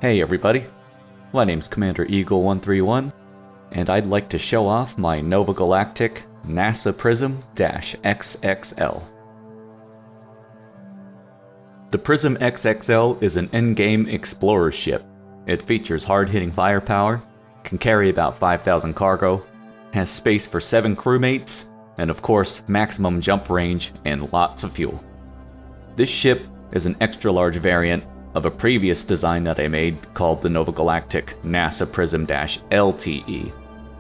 Hey everybody, my name's Commander Eagle 131, and I'd like to show off my Nova Galactic NASA Prism-XXL. The Prism-XXL is an endgame explorer ship. It features hard-hitting firepower, can carry about 5,000 cargo, has space for 7 crewmates, and of course maximum jump range and lots of fuel. This ship is an extra-large variant of a previous design that I made called the Nova Galactic NASA Prism-LTE.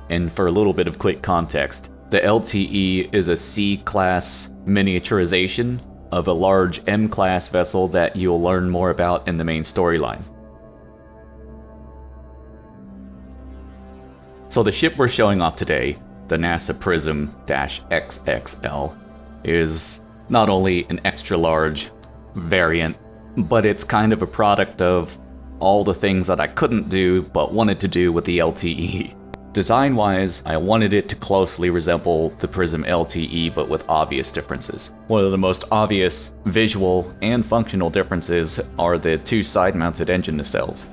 And for a little bit of quick context, the LTE is a C-class miniaturization of a large M-class vessel that you'll learn more about in the main storyline. So the ship we're showing off today, the NASA Prism-XXL, is not only an extra-large variant, but it's kind of a product of all the things that I couldn't do but wanted to do with the LTE. Design-wise, I wanted it to closely resemble the Prism-LTE but with obvious differences. One of the most obvious visual and functional differences are the 2 side-mounted engine nacelles.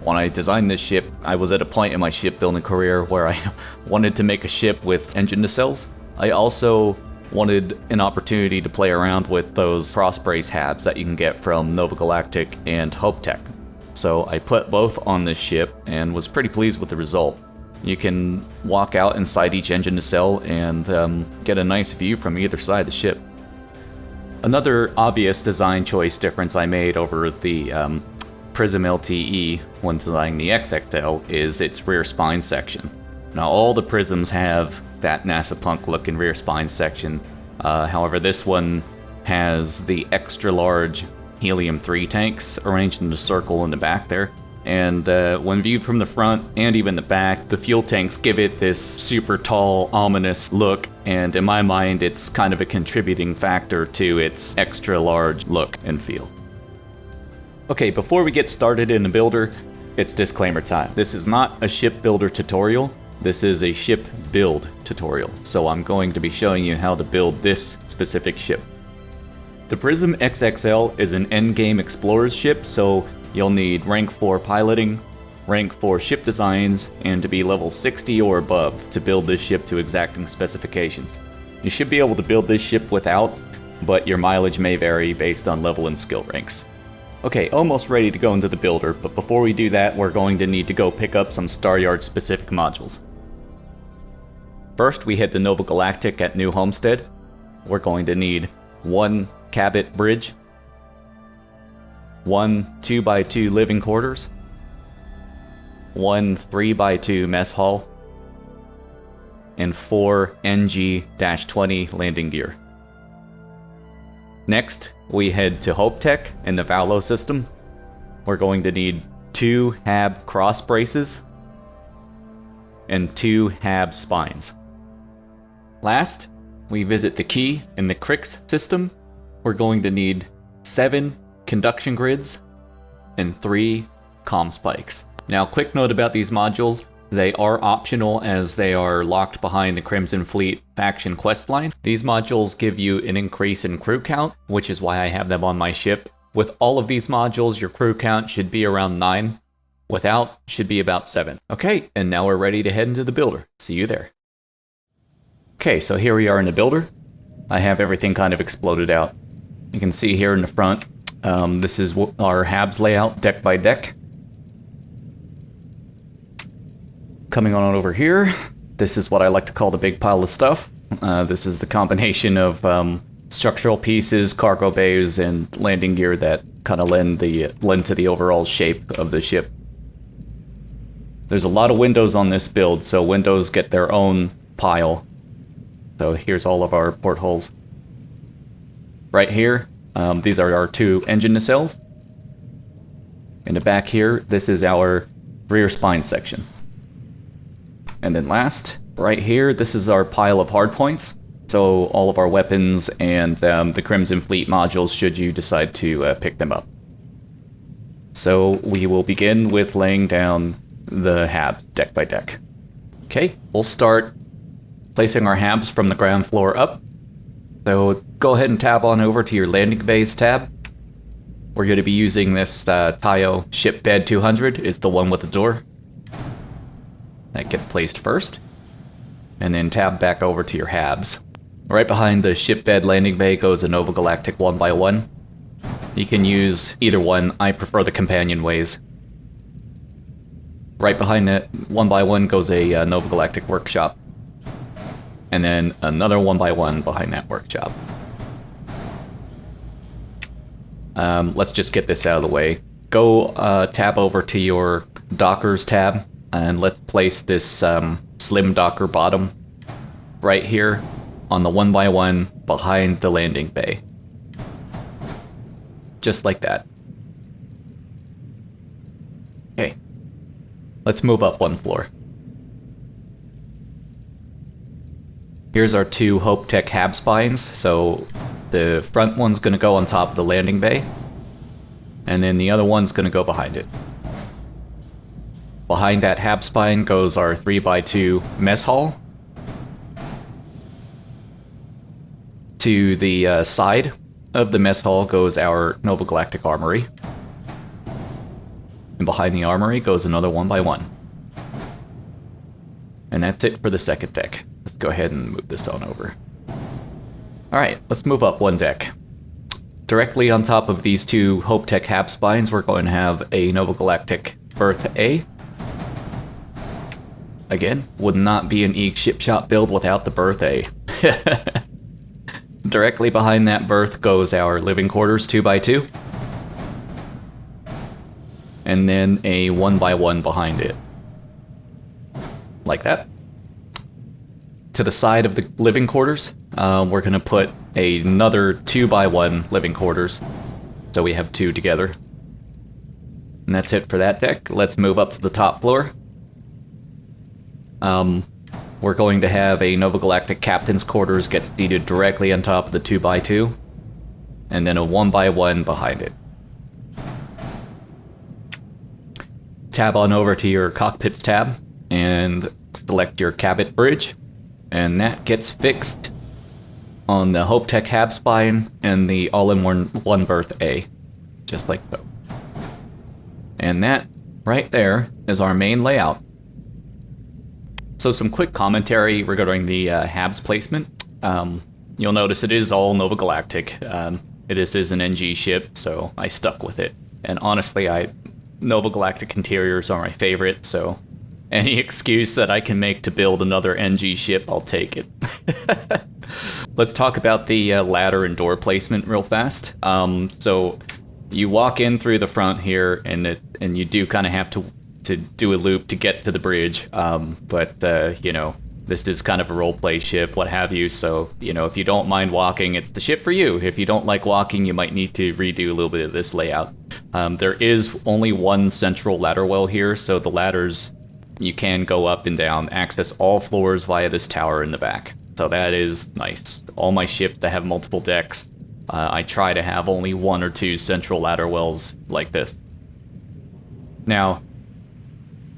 When I designed this ship, I was at a point in my shipbuilding career where I wanted to make a ship with engine nacelles. I also wanted an opportunity to play around with those cross-brace Habs that you can get from Nova Galactic and HopeTech. So I put both on this ship and was pretty pleased with the result. You can walk out inside each engine nacelle and get a nice view from either side of the ship. Another obvious design choice difference I made over the Prism-LTE when designing the XXL is its rear spine section. Now all the Prisms have that NASA Punk looking rear spine section. However, this one has the extra large helium-3 tanks arranged in a circle in the back there. And when viewed from the front and even the back, the fuel tanks give it this super tall, ominous look, and in my mind it's kind of a contributing factor to its extra large look and feel. Okay, before we get started in the builder, it's disclaimer time. This is not a ship builder tutorial. This is a ship build tutorial, so I'm going to be showing you how to build this specific ship. The Prism-XXL is an endgame explorer's ship, so you'll need rank 4 piloting, rank 4 ship designs, and to be level 60 or above to build this ship to exacting specifications. You should be able to build this ship without, but your mileage may vary based on level and skill ranks. Okay, almost ready to go into the builder, but before we do that, we're going to need to go pick up some Staryard specific modules. First, we hit the Nova Galactic at New Homestead. We're going to need 1 Cabot bridge, 1 2x2 living quarters, 1 3x2 mess hall, and 4 NG-20 landing gear. Next, we head to HopeTech in the Valo system. We're going to need 2 Hab cross braces and 2 Hab spines. Last, we visit the Key in the Crix system. We're going to need 7 conduction grids and 3 comm spikes. Now, quick note about these modules. They are optional as they are locked behind the Crimson Fleet faction questline. These modules give you an increase in crew count, which is why I have them on my ship. With all of these modules, your crew count should be around 9. Without, should be about 7. Okay, and now we're ready to head into the builder. See you there. Okay, so here we are in the builder. I have everything kind of exploded out. You can see here in the front, this is our Habs layout, deck by deck. Coming on over here, this is what I like to call the big pile of stuff. This is the combination of structural pieces, cargo bays, and landing gear that kind of lend to the overall shape of the ship. There's a lot of windows on this build, so windows get their own pile. So here's all of our portholes. Right here, these are our 2 engine nacelles. In the back here, this is our rear spine section. And then last, right here, this is our pile of hardpoints. So all of our weapons and the Crimson Fleet modules should you decide to pick them up. So we will begin with laying down the Habs deck by deck. Okay, we'll start placing our Habs from the ground floor up. So go ahead and tab on over to your landing bays tab. We're going to be using this Tayo Ship Bed 200, is the one with the door. That gets placed first. And then tab back over to your Habs. Right behind the ship bed landing bay goes a Nova Galactic 1x1. You can use either one, I prefer the companion ways. Right behind that 1x1 goes a Nova Galactic workshop. And then another 1x1 behind that workshop. Let's just get this out of the way. Go tab over to your Dockers tab, and let's place this slim Docker bottom right here on the 1x1 behind the landing bay. Just like that. Okay. Let's move up one floor. Here's our two HopeTech Hab spines. So the front one's going to go on top of the landing bay, and then the other one's going to go behind it. Behind that Hab spine goes our 3x2 mess hall. To the side of the mess hall goes our Nova Galactic armory. And behind the armory goes another 1x1. And that's it for the second deck. Let's go ahead and move this on over. Alright, let's move up one deck. Directly on top of these two HopeTech Hab spines, we're going to have a Nova Galactic Berth A. Again, would not be an Eek Ship Shop build without the Berth A. Directly behind that berth goes our living quarters 2x2. And then a 1x1 behind it. Like that. To the side of the living quarters, we're going to put another 2x1 living quarters. So we have two together. And that's it for that deck. Let's move up to the top floor. We're going to have a Nova Galactic Captain's Quarters get seated directly on top of the 2x2. And then a 1x1 behind it. Tab on over to your Cockpits tab and select your Cabot Bridge. And that gets fixed on the HopeTech Hab spine and the all-in-one berth A. Just like so. And that right there is our main layout. So some quick commentary regarding the Habs placement. You'll notice it is all Nova Galactic. This is an NG ship, so I stuck with it. And honestly, Nova Galactic interiors are my favorite, so any excuse that I can make to build another NG ship, I'll take it. Let's talk about the ladder and door placement real fast. So you walk in through the front here, and you do kind of have to do a loop to get to the bridge. But you know, this is kind of a roleplay ship, what have you. So you know, if you don't mind walking, it's the ship for you. If you don't like walking, you might need to redo a little bit of this layout. There is only one central ladder well here, so the ladders, you can go up and down, access all floors via this tower in the back. So that is nice. All my ships that have multiple decks, I try to have only one or two central ladder wells like this. Now,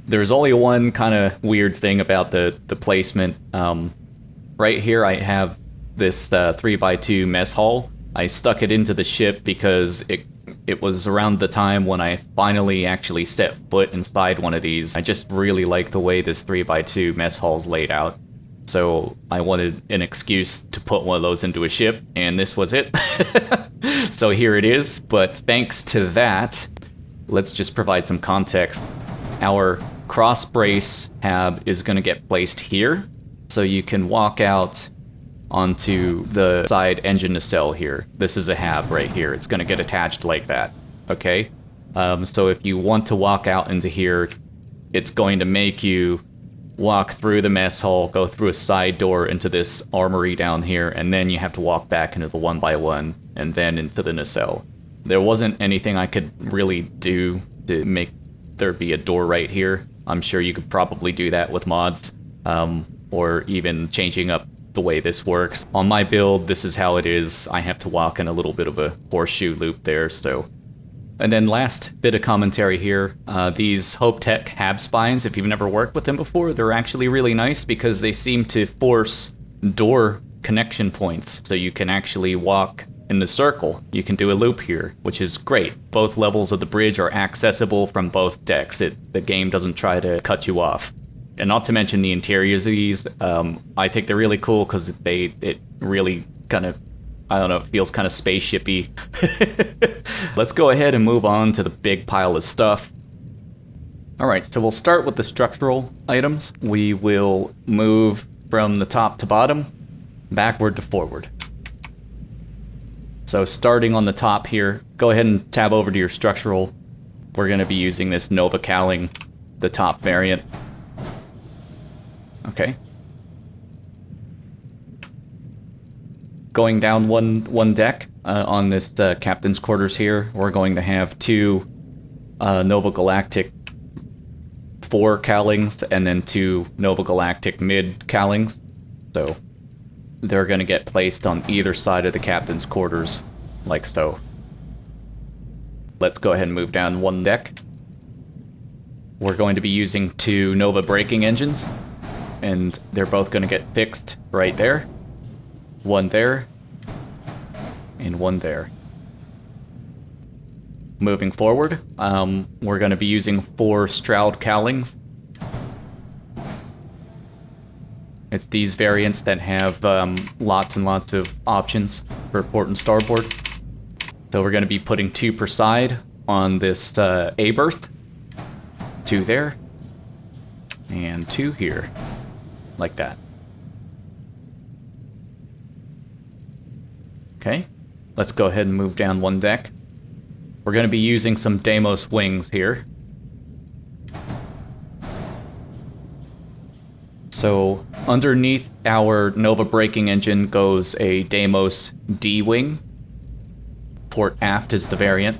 there's only one kind of weird thing about the placement. Right here I have this 3x2 mess hall. I stuck it into the ship because it was around the time when I finally actually set foot inside one of these. I just really like the way this 3x2 mess hall's laid out. So I wanted an excuse to put one of those into a ship, and this was it. So here it is, but thanks to that, let's just provide some context. Our cross brace hab is going to get placed here, so you can walk out onto the side engine nacelle here. This is a hab right here. It's going to get attached like that, okay? So if you want to walk out into here, it's going to make you walk through the mess hall, go through a side door into this armory down here, and then you have to walk back into the 1x1, and then into the nacelle. There wasn't anything I could really do to make there be a door right here. I'm sure you could probably do that with mods, or even changing up the way this works. On my build, this is how it is. I have to walk in a little bit of a horseshoe loop there, so. And then last bit of commentary here, these HopeTech Hab spines, if you've never worked with them before, they're actually really nice because they seem to force door connection points, so you can actually walk in the circle, you can do a loop here, which is great. Both levels of the bridge are accessible from both decks. The game doesn't try to cut you off. And not to mention the interiors of these, I think they're really cool because it really kind of, I don't know, it feels kind of spaceship-y. Let's go ahead and move on to the big pile of stuff. Alright, so we'll start with the structural items. We will move from the top to bottom, backward to forward. So starting on the top here, go ahead and tab over to your structural. We're going to be using this Nova Cowling, the top variant. Okay. Going down one deck on this captain's quarters here, we're going to have two Nova Galactic 4 cowlings and then two Nova Galactic mid cowlings. So they're going to get placed on either side of the captain's quarters, like so. Let's go ahead and move down one deck. We're going to be using two Nova braking engines, and they're both going to get fixed right there. One there, and one there. Moving forward, we're going to be using 4 Stroud cowlings. It's these variants that have lots and lots of options for port and starboard. So we're going to be putting 2 per side on this A berth. 2 there, and 2 here, like that. Okay, let's go ahead and move down one deck. We're going to be using some Deimos wings here. So underneath our Nova braking engine goes a Deimos D-wing. Port aft is the variant.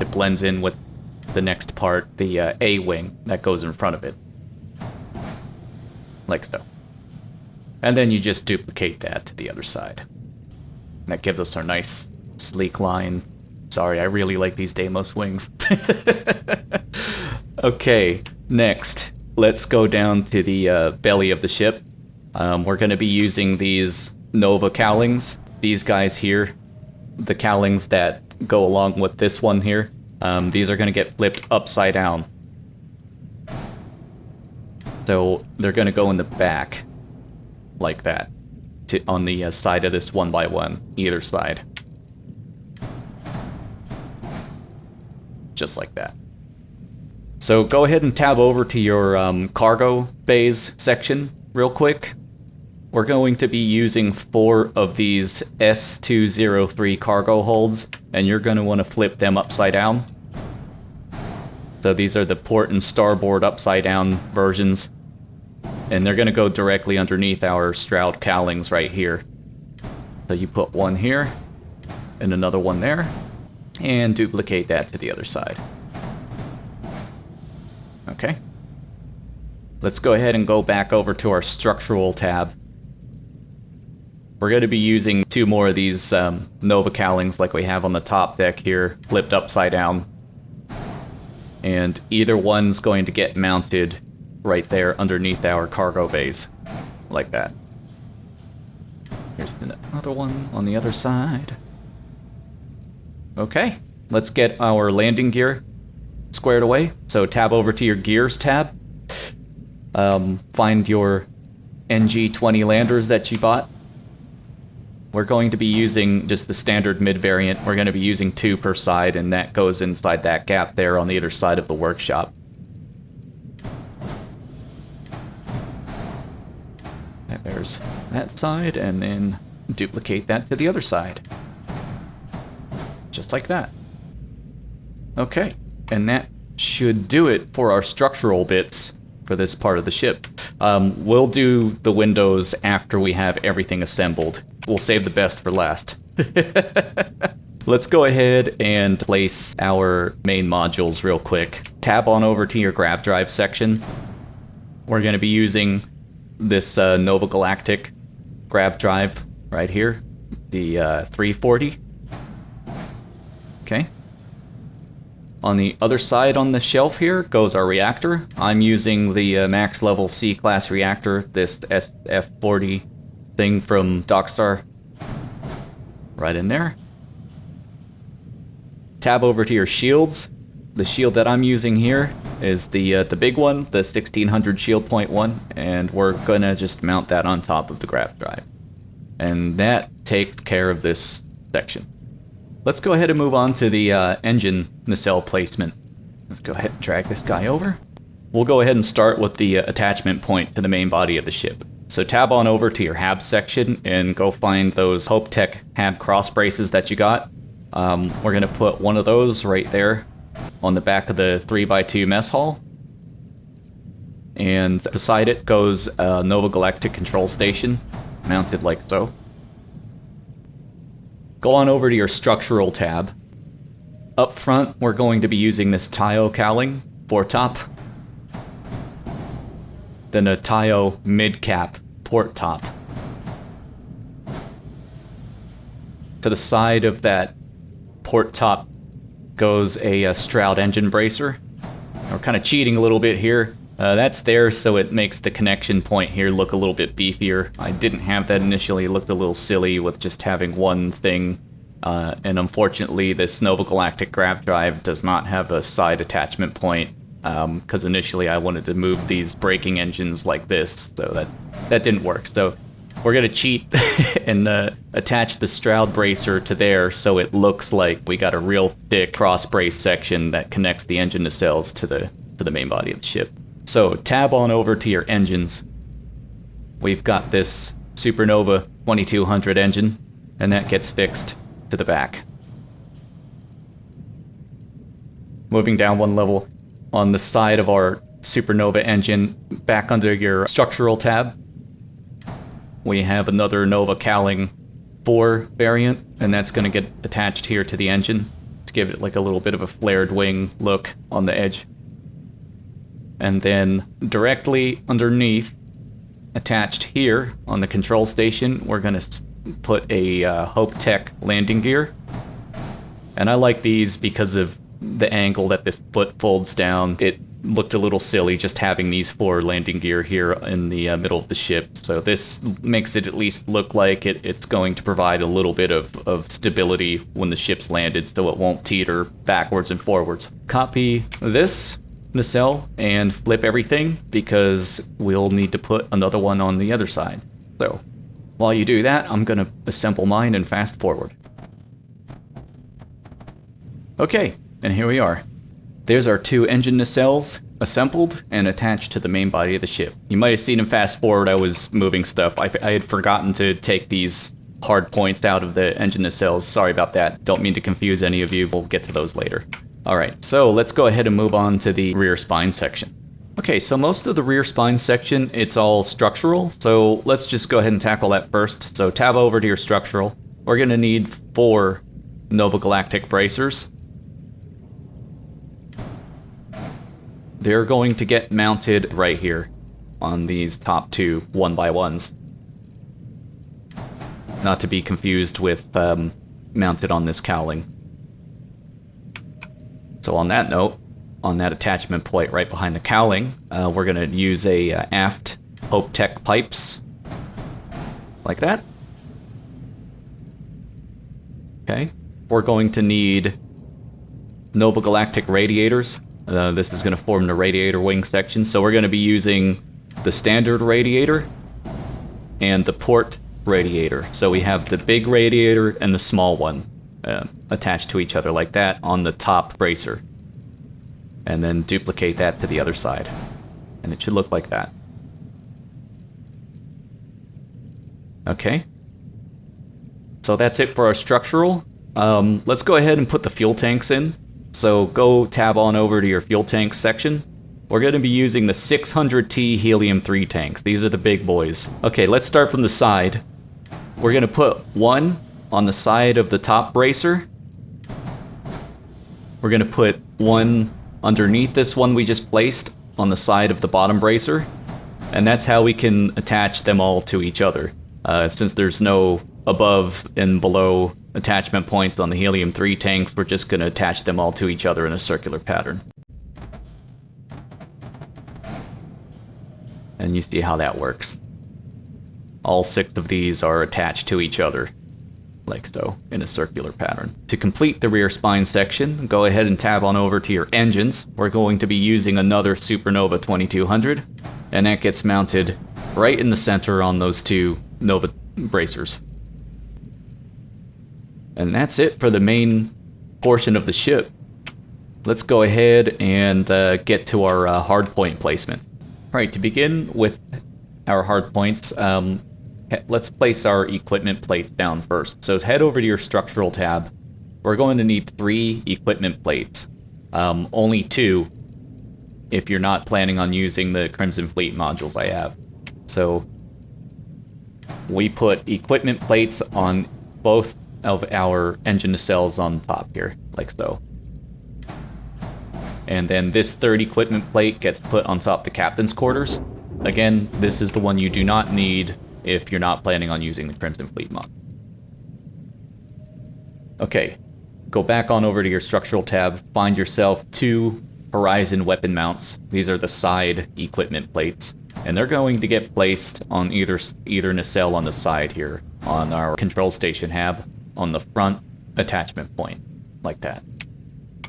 It blends in with the next part, the A-wing that goes in front of it. Like so. And then you just duplicate that to the other side. That gives us our nice sleek line. Sorry, I really like these Deimos wings. Okay, next, let's go down to the belly of the ship. We're going to be using these Nova cowlings. These guys here, the cowlings that go along with this one here, these are going to get flipped upside down. So they're going to go in the back, like that. On the side of this 1x1, either side. Just like that. So go ahead and tab over to your cargo bays section real quick. We're going to be using 4 of these S203 cargo holds, and you're going to want to flip them upside down. So these are the port and starboard upside down versions. And they're going to go directly underneath our Stroud cowlings right here. So you put one here, and another one there, and duplicate that to the other side. Okay. Let's go ahead and go back over to our structural tab. We're going to be using 2 more of these Nova cowlings like we have on the top deck here, flipped upside down. And either one's going to get mounted right there underneath our cargo bays, like that. Here's another one on the other side. Okay, let's get our landing gear squared away. So tab over to your gears tab. Find your NG-20 landers that you bought. We're going to be using just the standard mid variant. We're going to be using 2 per side, and that goes inside that gap there on the other side of the workshop. There's that side, and then duplicate that to the other side. Just like that. Okay, and that should do it for our structural bits for this part of the ship. We'll do the windows after we have everything assembled. We'll save the best for last. Let's go ahead and place our main modules real quick. Tab on over to your Grav drive section. We're going to be using this Nova Galactic Grav drive right here, the 340. Okay. On the other side on the shelf here goes our reactor. I'm using the max level C-class reactor, this SF40 thing from Dockstar. Right in there. tab over to your shields. The shield that I'm using here is the big one, the 1600 shield point one, and we're gonna just mount that on top of the Grav drive. And that takes care of this section. Let's go ahead and move on to the engine nacelle placement. Let's go ahead and drag this guy over. We'll go ahead and start with the attachment point to the main body of the ship. So tab on over to your Habs section and go find those HopeTech Hab cross braces that you got. We're gonna put one of those right there on the back of the 3x2 mess hall. And beside it goes a Nova Galactic control station, mounted like so. Go on over to your structural tab. Up front, we're going to be using this Tayo cowling, foretop. Then a Tayo mid-cap, port top. To the side of that port top goes a Stroud engine bracer. We're kind of cheating a little bit here. That's there so it makes the connection point here look a little bit beefier. I didn't have that initially. It looked a little silly with just having one thing. And unfortunately, this Nova Galactic Grav drive does not have a side attachment point. Because initially I wanted to move these braking engines like this, so that didn't work. So we're going to cheat and attach the Stroud bracer to there so it looks like we got a real thick cross brace section that connects the engine nacelles to the main body of the ship. So tab on over to your engines. We've got this Supernova 2200 engine, and that gets fixed to the back. Moving down one level, on the side of our Supernova engine, back under your structural tab, we have another Nova Cowling 4 variant, and that's going to get attached here to the engine to give it like a little bit of a flared wing look on the edge. And then directly underneath, attached here on the control station, we're going to put a HopeTech landing gear. And I like these because of the angle that this foot folds down. It looked a little silly just having these 4 landing gear here in the middle of the ship. So this makes it at least look like it's going to provide a little bit of stability when the ship's landed so it won't teeter backwards and forwards. Copy this nacelle and flip everything because we'll need to put another one on the other side. So while you do that, I'm going to assemble mine and fast forward. Okay. And here we are. There's our 2 engine nacelles assembled and attached to the main body of the ship. You might have seen in fast forward I was moving stuff. I had forgotten to take these hard points out of the engine nacelles. Sorry about that. Don't mean to confuse any of you. We'll get to those later. Alright, so let's go ahead and move on to the rear spine section. Okay, so most of the rear spine section, it's all structural. So let's just go ahead and tackle that first. So tab over to your structural. We're going to need 4 Nova Galactic bracers. They're going to get mounted right here on these top 2 1x1s. Not to be confused with mounted on this cowling. So on that note, on that attachment point right behind the cowling, we're going to use a aft HopeTech pipes like that. Okay. We're going to need Nova Galactic radiators. This is going to form the radiator wing section, so we're going to be using the standard radiator and the port radiator. So we have the big radiator and the small one attached to each other like that on the top bracer. And then duplicate that to the other side. And it should look like that. Okay. So that's it for our structural. Let's go ahead and put the fuel tanks in. So go tab on over to your fuel tanks section. We're going to be using the 600T helium-3 tanks. These are the big boys. Okay, let's start from the side. We're going to put one on the side of the top bracer. We're going to put one underneath this one we just placed on the side of the bottom bracer. And that's how we can attach them all to each other. Since there's no above and below attachment points on the helium-3 tanks, we're just going to attach them all to each other in a circular pattern. And you see how that works. All 6 of these are attached to each other. like so, in a circular pattern. To complete the rear spine section, go ahead and tab on over to your engines. We're going to be using another Supernova 2200, and that gets mounted right in the center on those two Nova bracers. And that's it for the main portion of the ship. Let's go ahead and get to our hardpoint placement. Alright, to begin with our hardpoints, let's place our equipment plates down first. So head over to your structural tab. We're going to need 3 equipment plates. Only 2 if you're not planning on using the Crimson Fleet modules I have. So we put equipment plates on both of our engine nacelles on top here, like so. And then this 3rd equipment plate gets put on top of the captain's quarters. Again, this is the one you do not need if you're not planning on using the Crimson Fleet mod. Okay, go back on over to your structural tab, find yourself 2 Horizon weapon mounts. These are the side equipment plates, and they're going to get placed on either nacelle on the side here, on our control station hab, on the front attachment point, like that.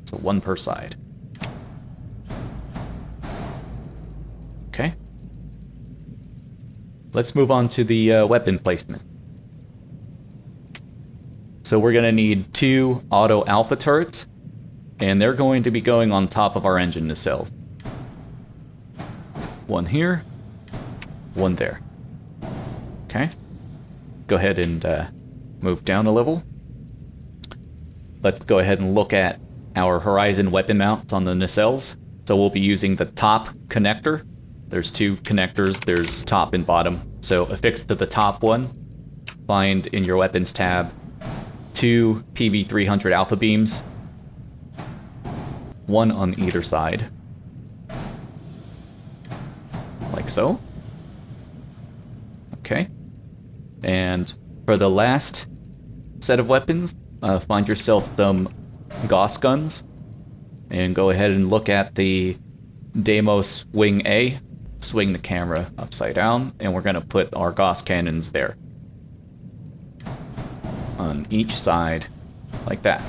So 1 per side. Okay. Let's move on to the weapon placement. So we're going to need 2 auto alpha turrets, and they're going to be going on top of our engine nacelles. 1 here, 1 there. Okay. Go ahead and move down a level. Let's go ahead and look at our Horizon weapon mounts on the nacelles. So we'll be using the top connector. There's 2 connectors, there's top and bottom. So affixed to the top one, find in your weapons tab 2 PV300 alpha beams, 1 on either side, like so. Okay. And for the last set of weapons, find yourself some Gauss guns, and go ahead and look at the Deimos Wing A. Swing the camera upside down, and we're going to put our Gauss cannons there. On each side, like that.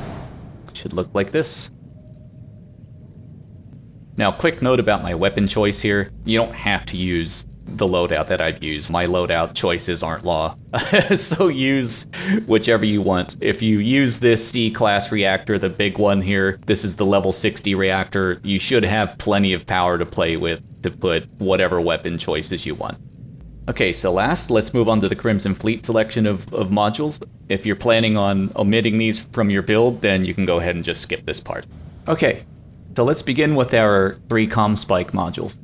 Should look like this. Now, quick note about my weapon choice here. You don't have to use the loadout that I've used. My loadout choices aren't law. So use whichever you want. If you use this C-class reactor, the big one here, this is the level 60 reactor, you should have plenty of power to play with to put whatever weapon choices you want. Okay, so last, let's move on to the Crimson Fleet selection of modules. If you're planning on omitting these from your build, then you can go ahead and just skip this part. Okay, so let's begin with our 3 comm spike modules.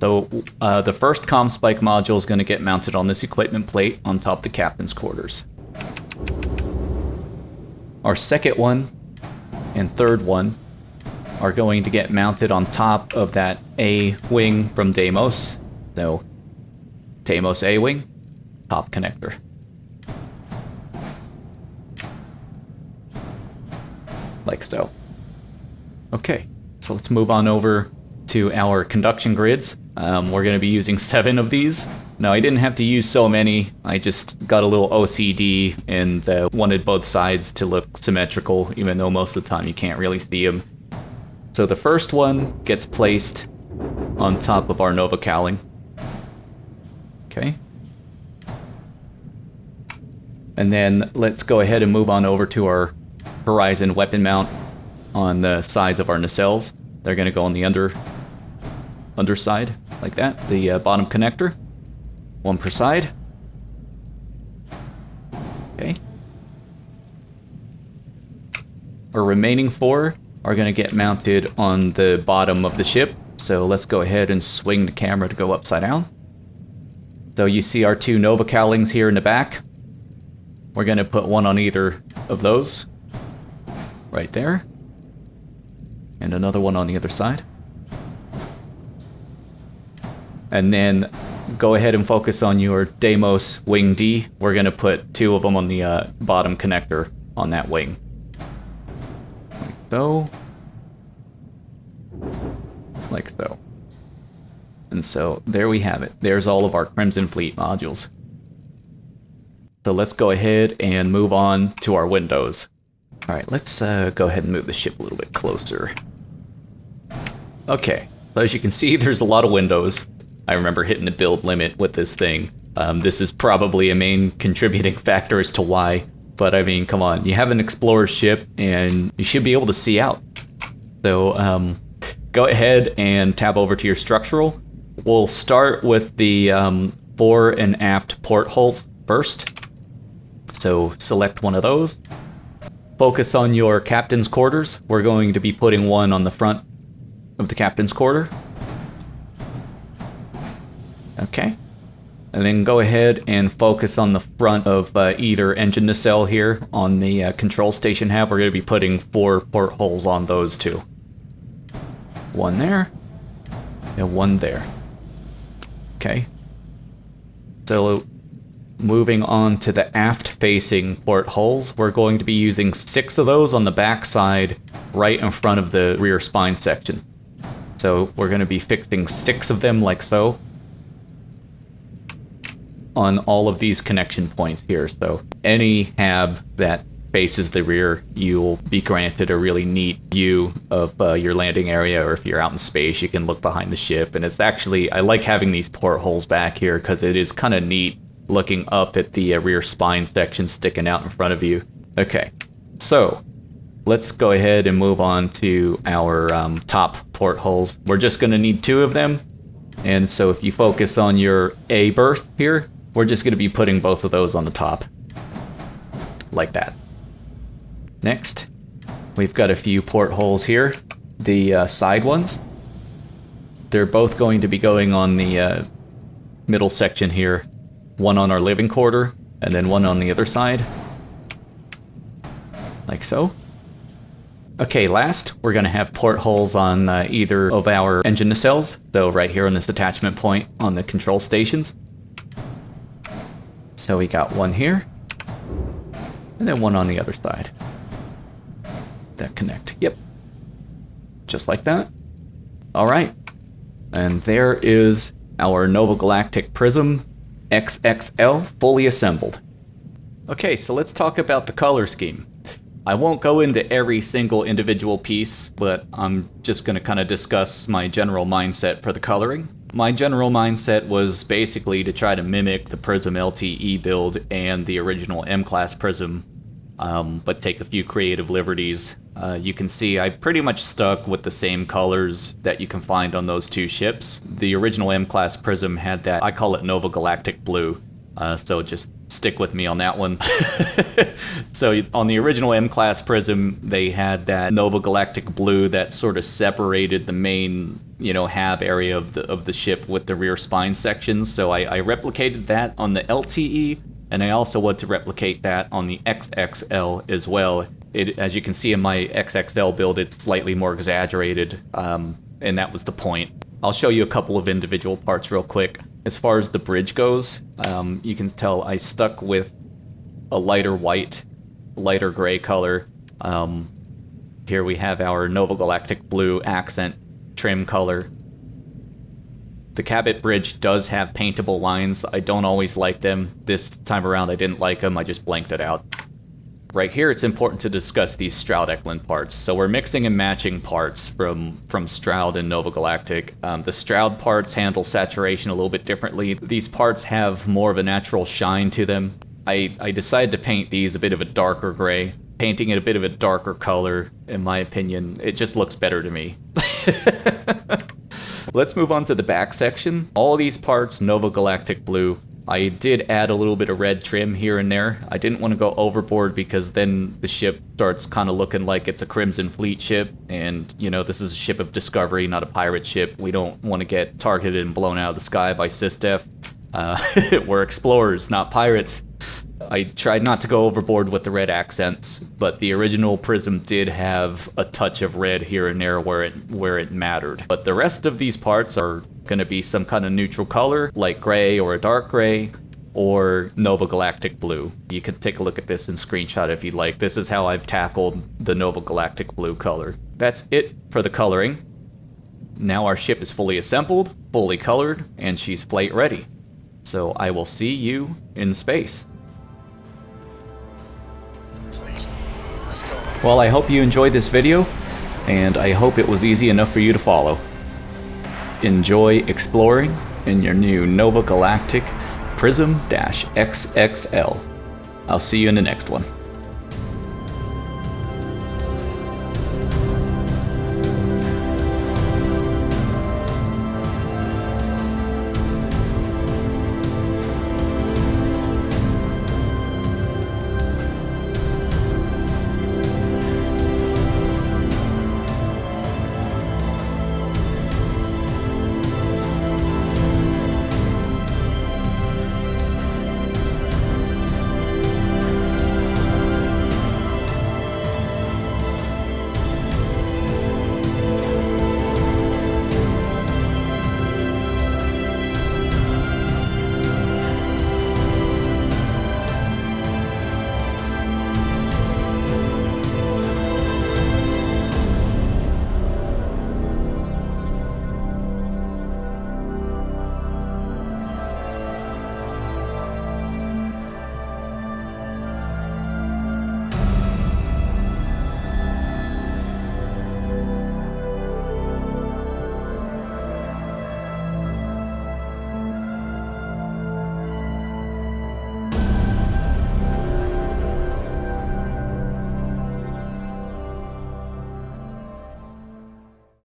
So the first comm spike module is going to get mounted on this equipment plate on top of the captain's quarters. Our second one and third one are going to get mounted on top of that A wing from Deimos. So Deimos A wing, top connector. Like so. Okay, so let's move on over to our conduction grids. We're going to be using 7 of these. Now, I didn't have to use so many. I just got a little OCD and wanted both sides to look symmetrical, even though most of the time you can't really see them. So the first one gets placed on top of our Nova cowling. Okay. And then let's go ahead and move on over to our Horizon weapon mount on the sides of our nacelles. They're going to go on the underside, like that. The bottom connector, 1 per side. Okay. Our remaining 4 are going to get mounted on the bottom of the ship. So let's go ahead and swing the camera to go upside down. So you see our 2 Nova cowlings here in the back. We're going to put 1 on either of those, right there. And another 1 on the other side. And then go ahead and focus on your Deimos Wing D. We're going to put 2 of them on the bottom connector on that wing. Like so. Like so. And so there we have it. There's all of our Crimson Fleet modules. So let's go ahead and move on to our windows. Alright, let's go ahead and move the ship a little bit closer. Okay, so as you can see, there's a lot of windows. I remember hitting the build limit with this thing. This is probably a main contributing factor as to why. But I mean, come on, you have an Explorer ship and you should be able to see out. So go ahead and tab over to your structural. We'll start with the fore and aft portholes first. So select one of those. Focus on your captain's quarters. We're going to be putting one on the front of the captain's quarter. Okay. And then go ahead and focus on the front of either engine nacelle here on the control station hab. We're going to be putting 4 portholes on those two. One there, and one there. Okay. So moving on to the aft-facing portholes, we're going to be using 6 of those on the back side, right in front of the rear spine section. So we're going to be fixing 6 of them like so on all of these connection points here. So any hab that faces the rear, you'll be granted a really neat view of your landing area, or if you're out in space, you can look behind the ship. And it's actually, I like having these portholes back here because it is kind of neat looking up at the rear spine section sticking out in front of you. Okay, so let's go ahead and move on to our top portholes. We're just going to need 2 of them. And so if you focus on your A berth here, we're just going to be putting both of those on the top. Like that. Next, we've got a few portholes here. The side ones. They're both going to be going on the middle section here. One on our living quarter, and then one on the other side. Like so. Okay, last, we're going to have portholes on either of our engine nacelles. So right here on this attachment point on the control stations. So we got one here, and then one on the other side. That connect. Yep. Just like that. Alright. And there is our Nova Galactic Prism-XXL fully assembled. Okay, so let's talk about the color scheme. I won't go into every single individual piece, but I'm just going to kind of discuss my general mindset for the coloring. My general mindset was basically to try to mimic the Prism-LTE build and the original M-Class Prism, but take a few creative liberties. You can see I pretty much stuck with the same colors that you can find on those 2 ships. The original M-Class Prism had that, I call it Nova Galactic Blue, so just stick with me on that one. So on the original M-Class Prism, they had that Nova Galactic Blue that sort of separated the main, hab area of the ship with the rear spine sections. So I replicated that on the LTE, and I also want to replicate that on the XXL as well. As you can see in my XXL build, it's slightly more exaggerated, and that was the point. I'll show you a couple of individual parts real quick. As far as the bridge goes, you can tell I stuck with a lighter white, lighter gray color. Here we have our Nova Galactic Blue accent trim color. The Cabot bridge does have paintable lines. I don't always like them. This time around I didn't like them, I just blanked it out. Right here it's important to discuss these Stroud-Eklund parts. So we're mixing and matching parts from Stroud and Nova Galactic. The Stroud parts handle saturation a little bit differently. These parts have more of a natural shine to them. I decided to paint these a bit of a darker gray. Painting it a bit of a darker color, in my opinion, it just looks better to me. Let's move on to the back section. All these parts, Nova Galactic Blue. I did add a little bit of red trim here and there. I didn't want to go overboard because then the ship starts kind of looking like it's a Crimson Fleet ship. And, this is a ship of discovery, not a pirate ship. We don't want to get targeted and blown out of the sky by SysDef. We're explorers, not pirates. I tried not to go overboard with the red accents, but the original Prism did have a touch of red here and there where it mattered. But the rest of these parts are going to be some kind of neutral color, like gray or a dark gray, or Nova Galactic Blue. You can take a look at this and screenshot if you'd like. This is how I've tackled the Nova Galactic Blue color. That's it for the coloring. Now our ship is fully assembled, fully colored, and she's flight ready. So I will see you in space. Well, I hope you enjoyed this video, and I hope it was easy enough for you to follow. Enjoy exploring in your new Nova Galactic Prism-XXL. I'll see you in the next one.